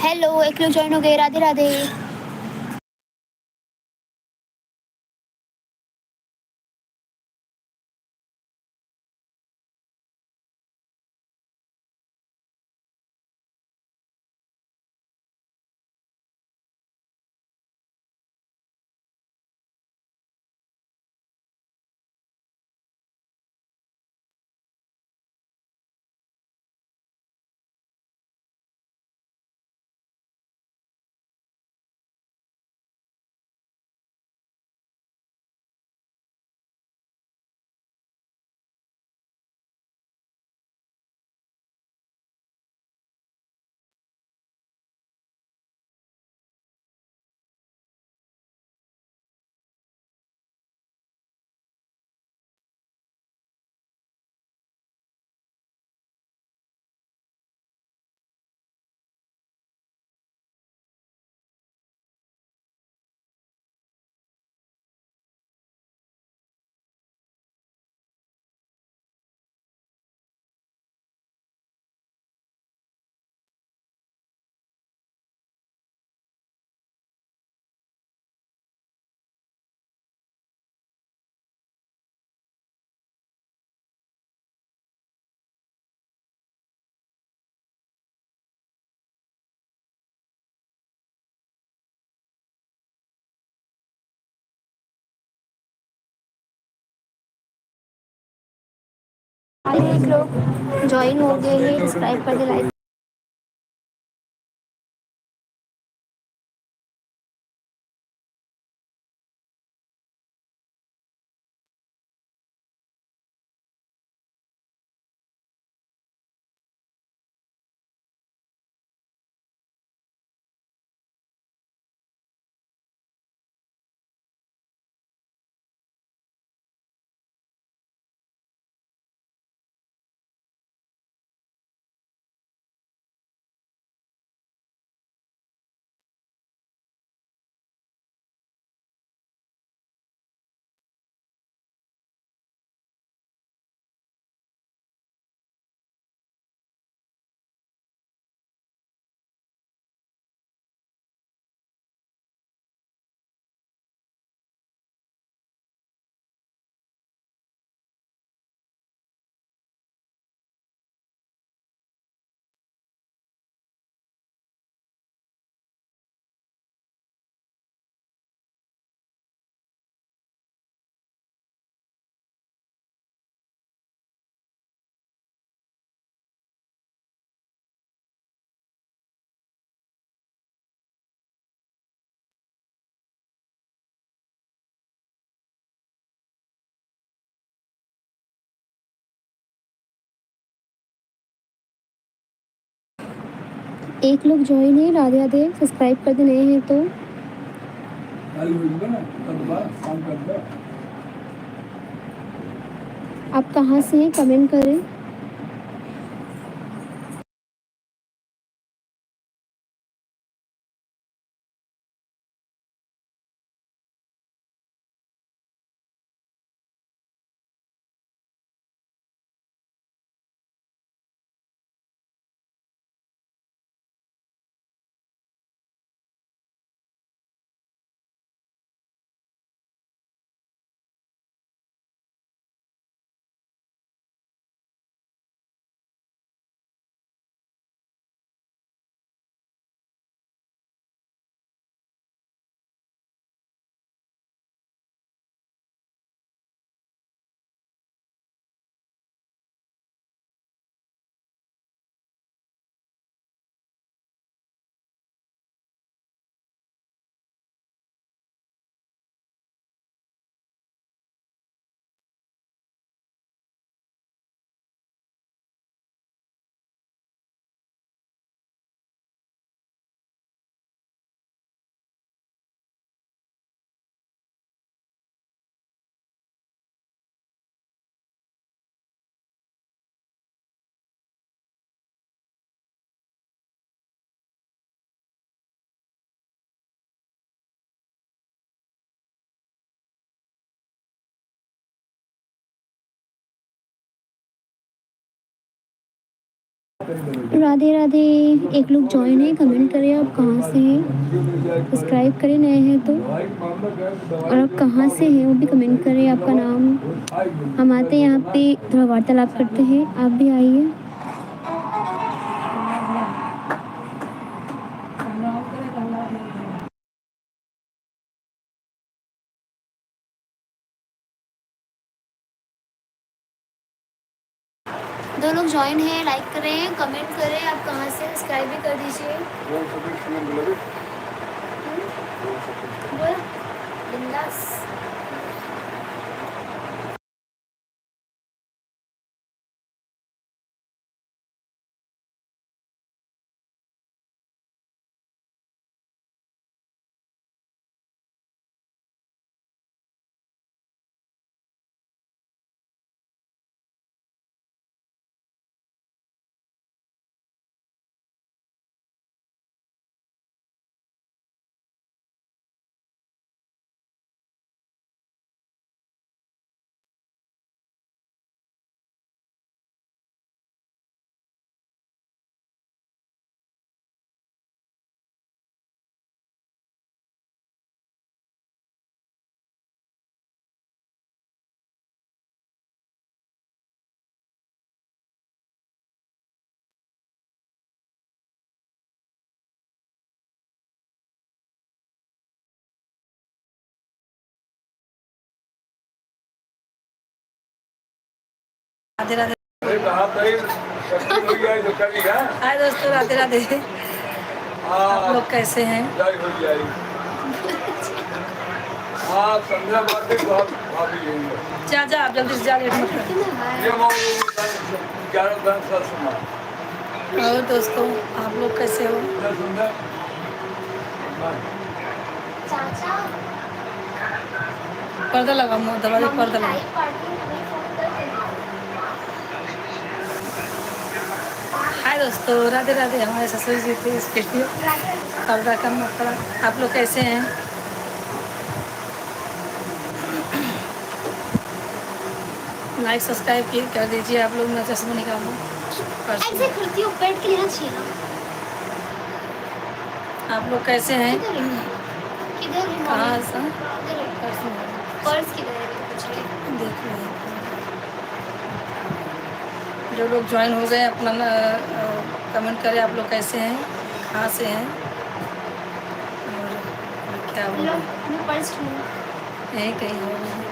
Hello, एक लोग join हो गए। राधे राधे। एक लोग जॉइन हो गए हैं, सब्सक्राइब कर दे, लाइक। एक लोग जॉइन है। राधे राधे। सब्सक्राइब कर दे नए हैं तो। आप कहाँ से हैं, कमेंट करें। राधे राधे। एक लोग ज्वाइन है, कमेंट करें आप कहाँ से हैं, सब्सक्राइब करें नए हैं तो, और आप कहाँ से हैं वो भी कमेंट करें, आपका नाम। हम आते हैं यहाँ पे, थोड़ा वार्तालाप करते हैं, आप भी आइए। दो लोग ज्वाइन हैं, लाइक करें, कमेंट करें, आप कहाँ से, सब्सक्राइब भी कर दीजिए। बोल बिंदास। राधे राधे। हाय दोस्तों, राधे राधे। आप लोग कैसे हैं? जा जा, आप जल्दी से जा, लेट मत कर। और दोस्तों, आप लोग कैसे हो? पर्दा लगा, दरवाजे पर्दा लगा। हाय दोस्तों, राधे राधे। हमारे ससुर जी थे स्पेशली, पर्दा करना पड़ा। आप लोग कैसे हैं? लाइक सब्सक्राइब कर दीजिए। आप लोग, मैं चश्मा निकालूँ। ऐसे करती हूँ, पेट के लेना चाहिए ना। आप लोग कैसे हैं? किधर है? कहाँ से? पर्स किधर है? कुछ नहीं देख रहे हैं। जो लोग ज्वाइन हो गए, अपना कमेंट करें, आप लोग कैसे हैं, कहाँ से हैं, और क्या हो रहा है। पर्स यहीं कहीं हो रहा है।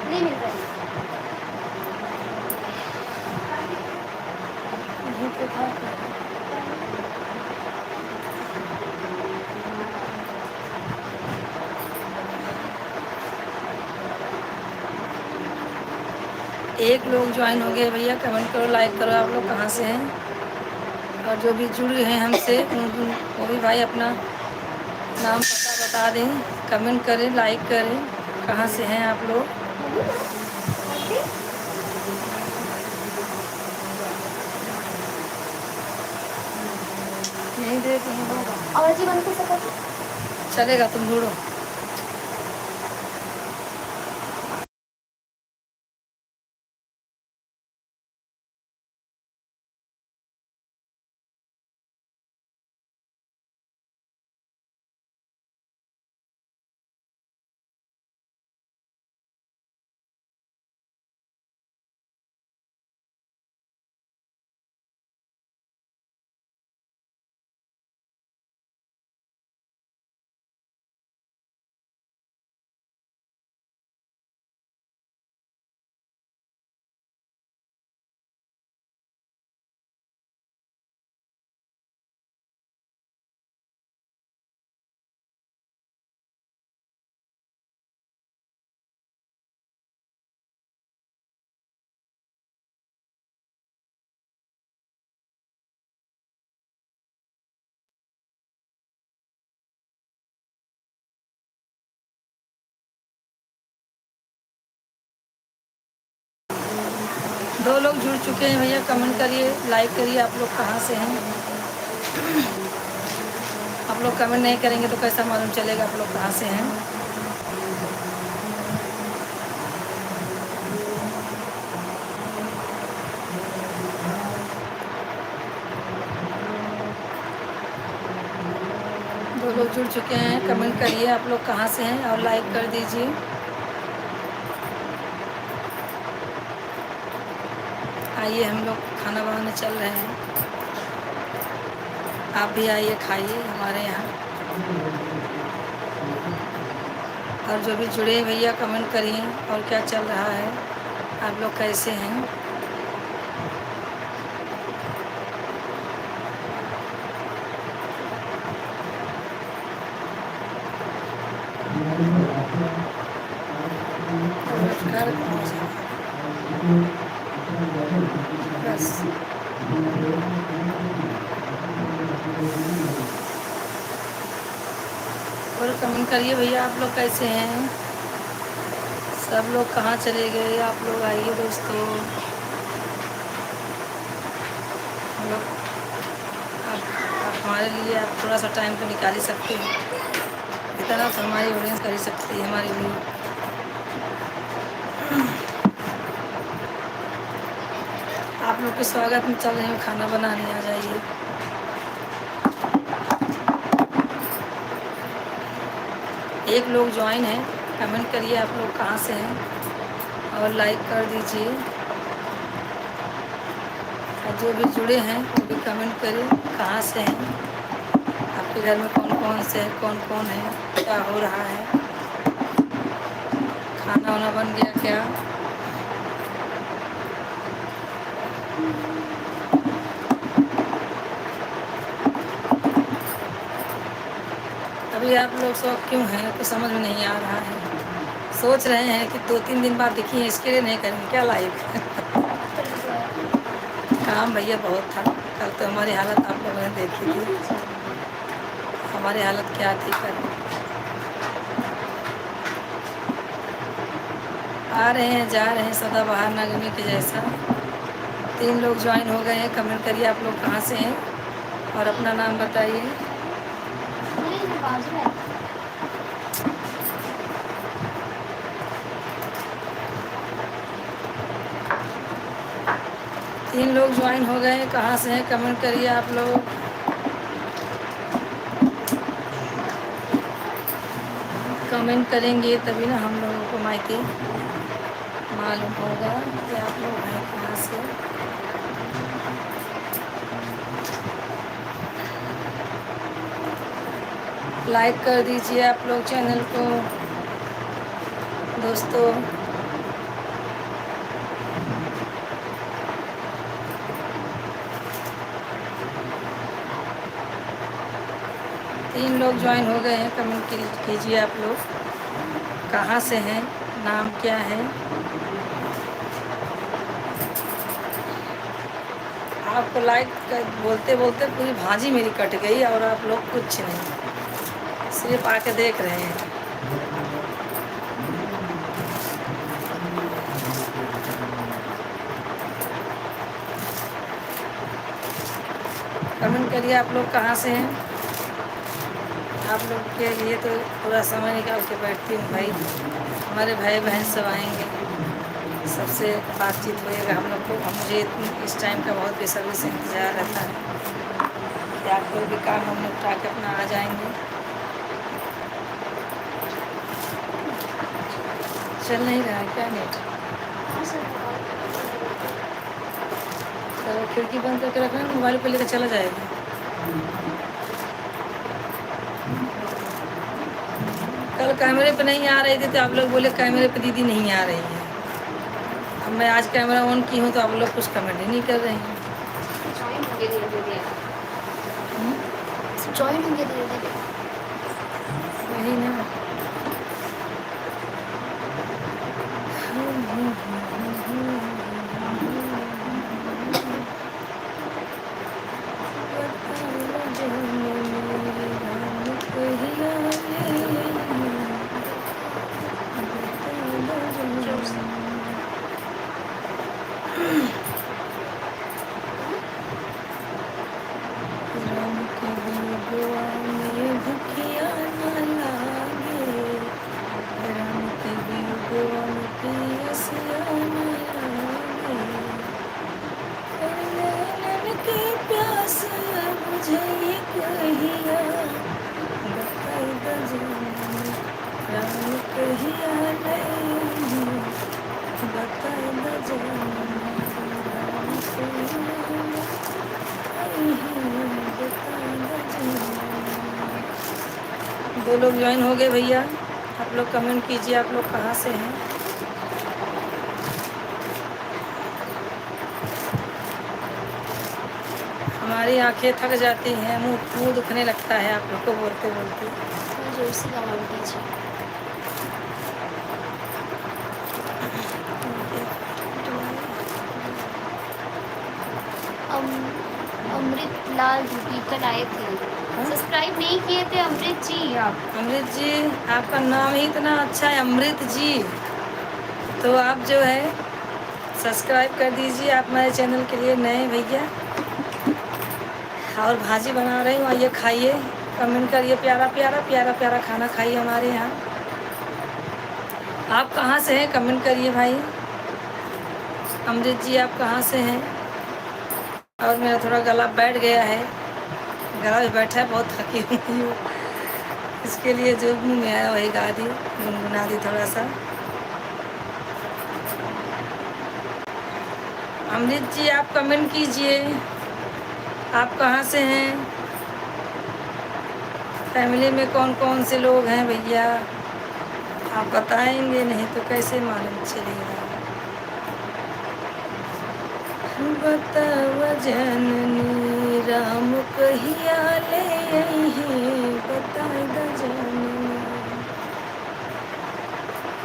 नहीं मिल रहा है। एक लोग ज्वाइन हो गए भैया, कमेंट करो, लाइक करो। आप लोग कहाँ से हैं, और जो भी जुड़े हैं हमसे वो भी भाई अपना नाम पता बता दें, कमेंट करें, लाइक करें। कहाँ से हैं आप लोग? नहीं दे आवाज़ ही बंद कर सकते। चलेगा, तुम ढूंढो। दो लोग जुड़ चुके हैं भैया, कमेंट करिए, लाइक करिए। आप लोग कहाँ से हैं? आप लोग कमेंट नहीं करेंगे तो कैसा मालूम चलेगा आप लोग कहाँ से हैं? लोग जुड़ चुके हैं कमेंट करिए आप लोग कहाँ से हैं और लाइक कर दीजिए। आइए हम लोग खाना बनाने चल रहे हैं, आप भी आइए खाइए हमारे यहाँ। और जो भी जुड़े हैं भैया कमेंट करिए और क्या चल रहा है, आप लोग कैसे हैं। घर बस और कमेंट करिए भैया आप लोग कैसे हैं। सब लोग कहाँ चले गए, आप लोग आइए दोस्तों। हम लोग आप हमारे लिए आप थोड़ा सा टाइम तो निकाल ही सकते हैं, इतना तो हमारी ऑडियंस कर ही सकती है हमारे लिए। आप लोग के स्वागत में चल रहे हैं, खाना बनाने आ जाइए। एक लोग ज्वाइन है, कमेंट करिए आप लोग कहाँ से हैं और लाइक कर दीजिए। और जो भी जुड़े हैं वो भी कमेंट करें कहाँ से हैं, आपके घर में कौन कौन से हैं, कौन कौन है, क्या हो रहा है, खाना वाना बन गया क्या। अभी आप लोग सब क्यों हैं तो समझ में नहीं आ रहा है। सोच रहे हैं कि 2-3 दिन बाद देखिए, इसके लिए नहीं करेंगे क्या लाइव। काम भैया बहुत था कल, तो हमारी हालत आप लोगों ने देखी थी, हमारी हालत क्या थी कल। आ रहे हैं जा रहे हैं सदाबहार नगरी के जैसा। 3 लोग ज्वाइन हो गए हैं, कमेंट करिए आप लोग कहाँ से हैं और अपना नाम बताइए। तीन लोग ज्वाइन हो गए हैं, कहाँ से हैं कमेंट करिए आप लोग। कमेंट करेंगे तभी ना हम लोगों को मायके मालूम होगा कि आप लोग हैं कहाँ से। लाइक कर दीजिए आप लोग चैनल को दोस्तों। तीन लोग ज्वाइन हो गए हैं, कमेंट कीजिए आप लोग कहाँ से हैं, नाम क्या है। आपको लाइक बोलते बोलते पूरी भाजी मेरी कट गई और आप लोग कुछ नहीं, सिर्फ आके देख रहे हैं। कमेंट करिए आप लोग कहाँ से हैं। आप लोग के लिए तो पूरा समय निकाल के बैठती हूँ भाई, हमारे भाई बहन सब आएंगे, सबसे बातचीत होएगा हम लोग को। मुझे इस टाइम का बहुत बेसब्री से इंतज़ार रहता है कि आप लोग भी काम हम निपटा के अपना आ जाएंगे। चल नहीं रहा है क्या नेट? तो खिड़की बंद करके रखना, मोबाइल पे लेकर चला जाएगा। कल कैमरे पे नहीं आ रही थी तो आप लोग बोले कैमरे पे दीदी नहीं आ रही है। अब मैं आज कैमरा ऑन की हूँ तो आप लोग कुछ कमेंट ही नहीं कर रहे हैं। जॉइन होंगे धीरे-धीरे। वही ना। 2 लोग ज्वाइन हो गए भैया। आप लोग कमेंट कीजिए आप लोग कहाँ से हैं। हमारी आंखें थक जाती हैं, मुंह दुखने लगता है आप लोग को बोलते बोलते। थोड़ा जोर से कमेंट कीजिए। अम अमृत लाल रूबी कल आए थे, सब्सक्राइब नहीं किए थे अमृत जी आप। अमृत जी आपका नाम ही इतना अच्छा है अमृत जी, तो आप जो है सब्सक्राइब कर दीजिए। आप मेरे चैनल के लिए नए भैया। और भाजी बना रही हूँ, आइए खाइए, कमेंट करिए, प्यारा प्यारा प्यारा प्यारा खाना खाइए हमारे यहाँ। आप कहाँ से हैं कमेंट करिए भाई। अमृत जी आप कहाँ से हैं। और मेरा थोड़ा गला बैठ गया है, गला भी बैठा है, बहुत थकी हुई हूँ, इसके लिए जो मुँह में आया वही गा दी, गुनगुना दी थोड़ा सा। अमृत जी आप कमेंट कीजिए, आप कहाँ से हैं, फैमिली में कौन कौन से लोग हैं भैया, आप बताएंगे, नहीं तो कैसे मालूम चलेगा। बताव जननी राम कहिया ले आई है, बता द जननी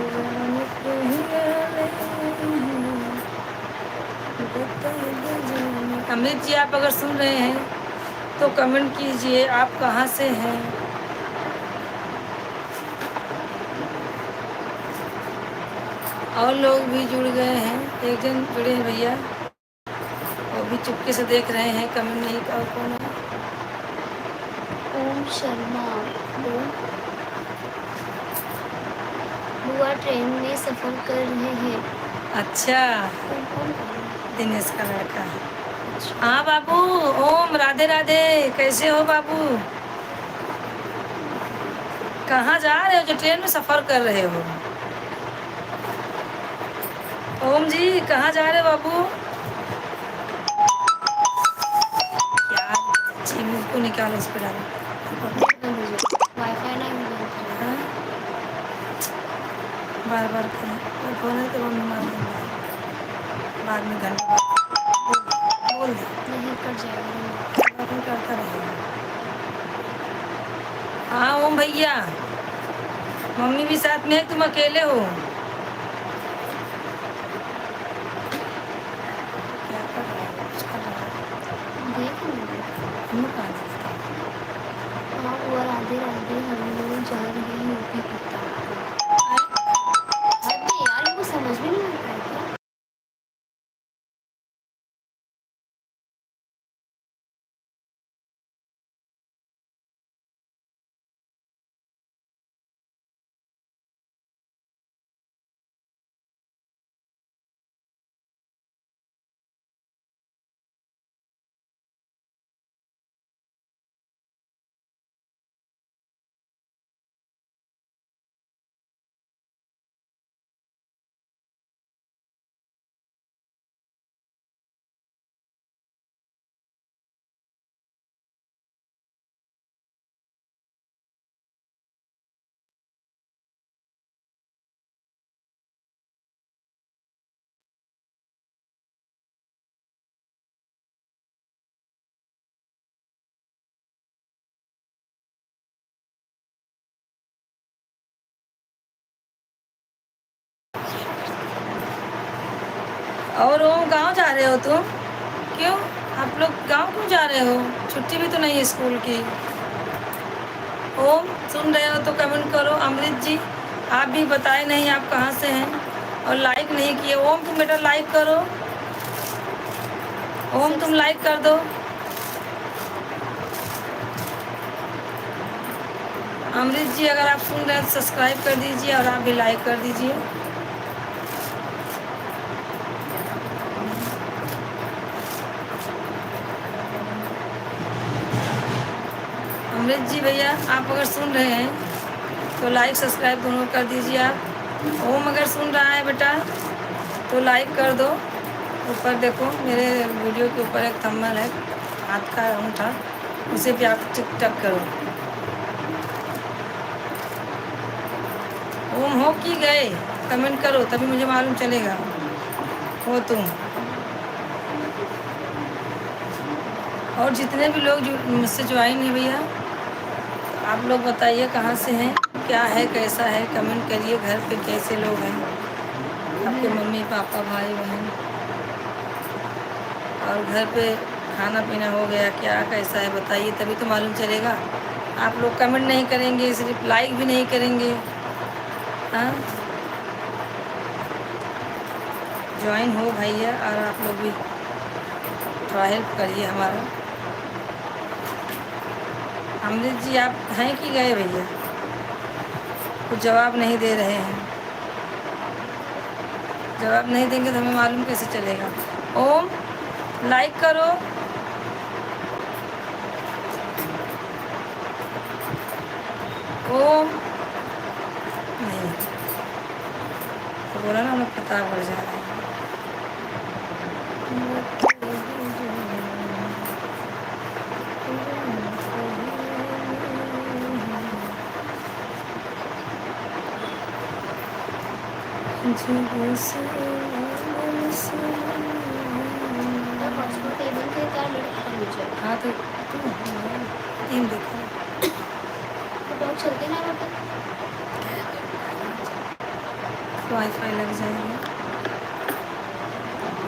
राम कहिया ले आई है, बता द जननी। अमित जी आप अगर सुन रहे हैं तो कमेंट कीजिए आप कहाँ से हैं। और लोग भी जुड़ गए हैं, एक जन जुड़े हैं भैया, वो भी चुपके से देख रहे हैं, कमेंट नहीं का कौन है। ओम शर्मा, बुआ ट्रेन में सफर कर रहे हैं। अच्छा कौन दिनेश का लड़का। हाँ बाबू, ओम राधे राधे, कैसे हो बाबू, कहाँ जा रहे हो जो ट्रेन में सफर कर रहे हो। ओम जी कहाँ जा रहे हो बाबू। यार चीनी को निकालो, उस पर डालो, वाईफाई नहीं हाँ? बार बार करें फोन है तो वो मार देंगे बाद में, घंटा बोल दे नहीं कर जाएगा। करता रहेगा। हाँ ओम भैया, मम्मी भी साथ में है, तुम अकेले हो। क्या कर रहा है, कुछ कर रहा है, देख लीजिए। हम कहाँ देखते हैं? हाँ वो राधे राधे, हम लोग जा रहे हैं यूपी की। अरे यार वो समझ में नहीं आता है क्या। और ओम गांव जा रहे हो तुम, क्यों आप लोग गांव क्यों जा रहे हो, छुट्टी भी तो नहीं है स्कूल की। ओम सुन रहे हो तो कमेंट करो। अमृत जी आप भी बताए नहीं आप कहाँ से हैं, और लाइक नहीं किए। ओम तुम बेटा लाइक करो, ओम तुम लाइक कर दो। अमृत जी अगर आप सुन रहे हैं तो सब्सक्राइब कर दीजिए और आप भी लाइक कर दीजिए। अमृत जी भैया आप अगर सुन रहे हैं तो लाइक सब्सक्राइब दोनों कर दीजिए आप। ओम अगर सुन रहा है बेटा तो लाइक कर दो। ऊपर देखो मेरे वीडियो के ऊपर एक थंबनेल है, हाथ का अंगूठा, उसे भी आप टिक टक करो। ओम हो कि गए, कमेंट करो तभी मुझे मालूम चलेगा हो तुम। और जितने भी लोग जो मुझसे ज्वाइन है भैया, तो आप लोग बताइए कहाँ से हैं, क्या है, कैसा है, कमेंट करिए। घर पे कैसे लोग हैं, आपके मम्मी पापा भाई बहन, और घर पे खाना पीना हो गया क्या, कैसा है बताइए तभी तो मालूम चलेगा। आप लोग कमेंट नहीं करेंगे, सिर्फ लाइक भी नहीं करेंगे। हाँ, ज्वाइन हो भैया, और आप लोग भी थोड़ा हेल्प करिए हमारा। अमृत जी आप हैं कि गए भैया, कुछ जवाब नहीं दे रहे हैं। जवाब नहीं देंगे तो हमें मालूम कैसे चलेगा। ओम लाइक करो। ओम नहीं तो बोला ना, हम लोग पता बढ़ जा रहे हैं। हाँ तो तीन देखो चलते ना वाईफाई लग जाएगा,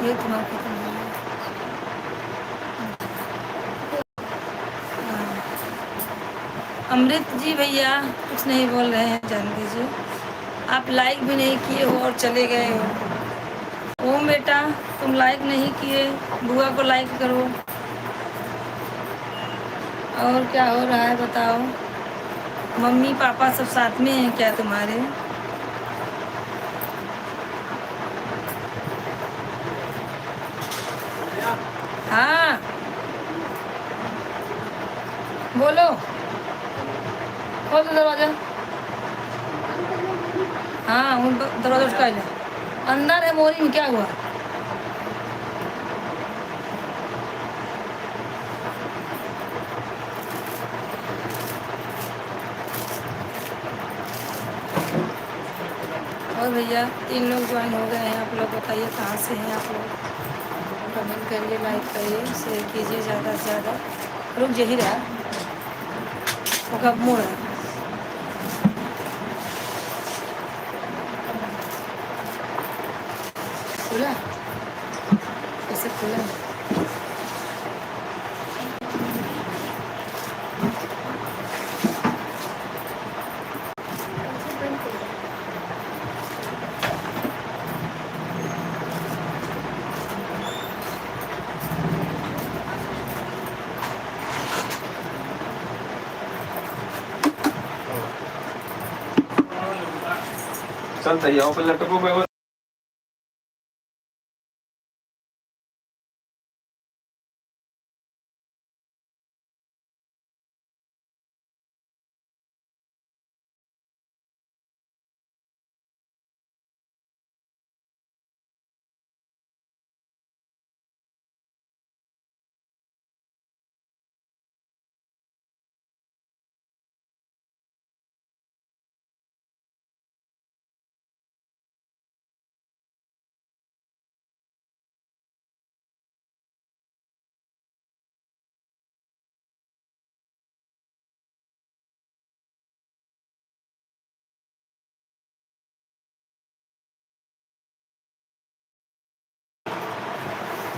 ये तुम्हारा खत्म हो गया। हाँ। अमृत जी भैया कुछ नहीं बोल रहे हैं, जान दीजिए। आप लाइक भी नहीं किए हो और चले गए हो। ओम बेटा तुम लाइक नहीं किए, बुआ को लाइक करो। और क्या हो रहा है बताओ, मम्मी पापा सब साथ में हैं क्या तुम्हारे? हाँ बोलो, खोल दो दरवाजा। हाँ उन दरवाजा उठका ले, अंदर है मोरी में, क्या हुआ? और भैया 3 लोग ज्वाइन हो गए हैं, आप लोग बताइए कहाँ से हैं आप लोग। कमेंट करिए, लाइक करिए, शेयर कीजिए ज़्यादा से ज़्यादा। रुक यही रहा, वो कब मुड़ है। खुला कैसे खुला? चल तैयार हो, पहले लैपटॉप पे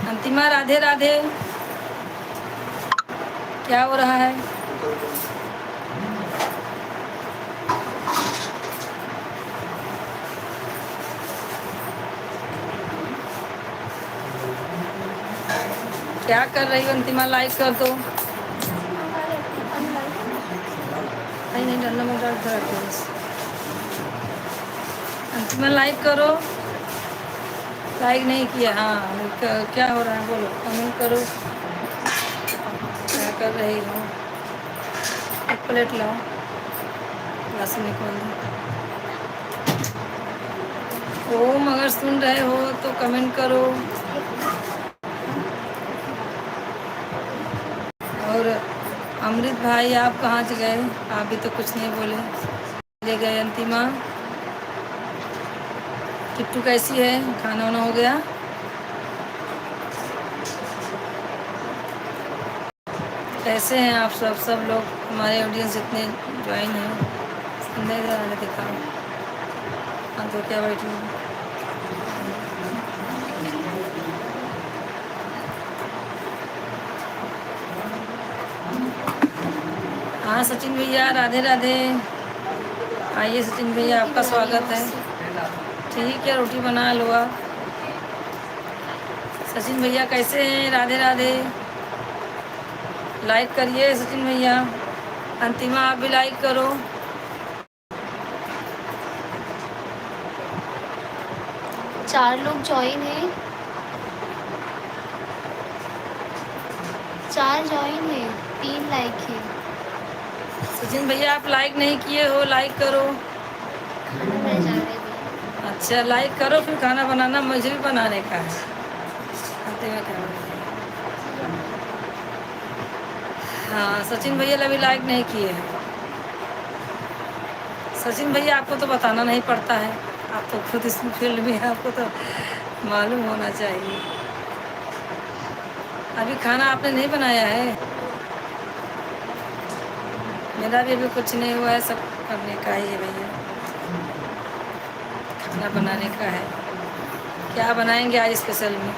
अंतिमा राधे राधे, क्या हो रहा है? क्या कर रही हो अंतिमा? लाइक कर दो। नहीं नहीं डरना मत, डर रखो बस। अंतिमा लाइक करो, लाइक नहीं किया। हाँ क्या हो रहा है बोलो, कमेंट करो। क्या कर रही हो? एक प्लेट लाओ, बस निकल दो। ओम अगर सुन रहे हो तो कमेंट करो। और अमृत भाई आप कहाँ से गए? आप भी तो कुछ नहीं बोले, ले गए अंतिमा। किट्टू कैसी है? खाना वाना हो गया? कैसे हैं आप सब लोग? हमारे ऑडियंस इतने ज्वाइन हैं। नहीं मैंने देखा। हाँ तो क्या बैठी हूँ? हाँ सचिन भैया, राधे राधे। आइए सचिन भैया, आपका स्वागत है। ठीक है, रोटी बना लो आप। सचिन भैया कैसे हैं? राधे राधे। लाइक करिए सचिन भैया। अंतिमा आप भी लाइक करो। चार लोग ज्वाइन है, 4 ज्वाइन है, 3 लाइक है। सचिन भैया आप लाइक नहीं किए हो, लाइक करो। खाना बनाने जा रहे हैं। अच्छा लाइक करो, फिर खाना बनाना मुझे भी बनाने का है। अंतिमा क्या बोल रही है? हाँ सचिन भैया अभी लाइक नहीं किए हैं। सचिन भैया आपको तो बताना नहीं पड़ता है, आप तो खुद इस फील्ड में हैं, आपको तो मालूम होना चाहिए। अभी खाना आपने नहीं बनाया है? मेरा भी अभी कुछ नहीं हुआ है, सब करने का ही है भैया। खाना बनाने का है। क्या बनाएंगे आज स्पेशल में?